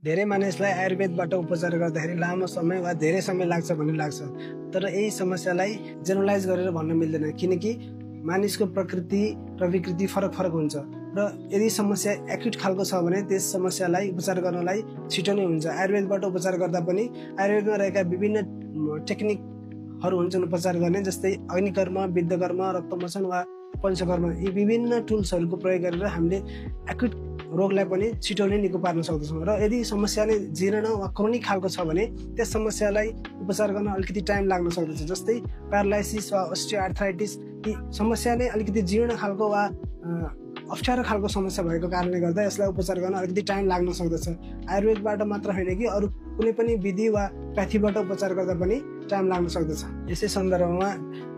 धेरै मानिसलाई आयुर्वेदबाट उपचार गर्दाखेरि लामो समय वा धेरै समय लाग्छ भन्ने लाग्छ, तर यही समस्यालाई जेनरलाइज गरेर भन्न मिल्दैन, किनकि मानिसको प्रकृति र विकृति फरक फरक हुन्छ र यदि समस्या एक्युट खालको छ भने त्यस समस्यालाई उपचार गर्नलाई छिटो नै हुन्छ। आयुर्वेदबाट उपचार गर्दा पनि आयुर्वेदमा रहेका विभिन्न टेक्निकहरू हुन्छन् उपचार गर्ने, जस्तै अग्निकर्म, विद्धकर्म, रक्तमोचन वा पञ्चकर्म। यी विभिन्न टुल्सहरूको प्रयोग गरेर हामीले एक्युट रोगलाई पनि छिटो नै निको पार्न सक्दछौँ। र यदि समस्या नै जीर्ण वा क्रोनिक खालको छ भने त्यस समस्यालाई उपचार गर्न अलिकति टाइम लाग्न सक्दछ, जस्तै प्यारालाइसिस वा ओस्टियोआर्थराइटिस। यी समस्या नै अलिकति जीर्ण खालको वा अप्ठ्यारो खालको समस्या भएको कारणले गर्दा यसलाई उपचार गर्न अलिकति टाइम लाग्न सक्दछ। आयुर्वेदबाट मात्र होइन कि अरू कुनै पनि विधि वा प्याथीबाट उपचार गर्दा पनि टाइम लाग्न सक्दछ। यसै सन्दर्भमा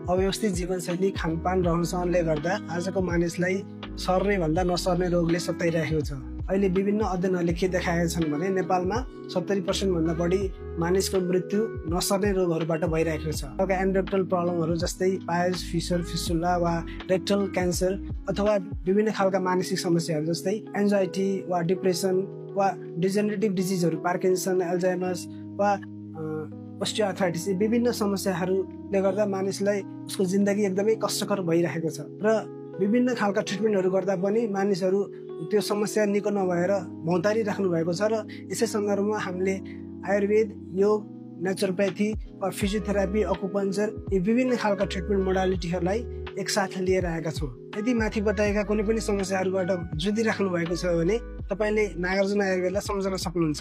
अव्यवस्थित जीवनशैली, खानपान, रहनसहनले गर्दा आजको मानिसलाई सर्ने भन्दा नसर्ने रोगले सताइरहेको छ। अहिले विभिन्न अध्ययनहरूले के देखाएका छन् भने नेपालमा 70% भन्दा बढी मानिसको मृत्यु नसर्ने रोगहरूबाट भइरहेको छ। एन्डोक्राइनल प्रब्लमहरू जस्तै पायल्स, फिसर, फिस्टुला वा रेक्टल क्यान्सर, अथवा विभिन्न खालका मानसिक समस्याहरू जस्तै एन्जाइटी वा डिप्रेसन वा डिजेनरेटिभ डिजिजहरू, पार्किन्सन, एल्जाइमर्स वा ओस्टियोआर्थराइटिस, विभिन्न समस्याहरूले गर्दा मानिसलाई उसको जिन्दगी एकदमै कष्टकर भइरहेको छ र विभिन्न खालका ट्रिटमेन्टहरू गर्दा पनि मानिसहरू त्यो समस्या निको नभएर भौँतारी राख्नु भएको छ। र यसै सन्दर्भमा हामीले आयुर्वेद, योग, नेचुरोप्याथी वा फिजियोथेरापी, अकुपञ्चर, यी विभिन्न खालका ट्रिटमेन्ट मोडालिटीहरूलाई एकसाथ लिएर आएका छौँ। यदि माथि बताएका कुनै पनि समस्याहरूबाट जुधिराख्नु भएको छ भने तपाईँले नागार्जुन आयुर्वेदलाई सम्झन सक्नुहुन्छ।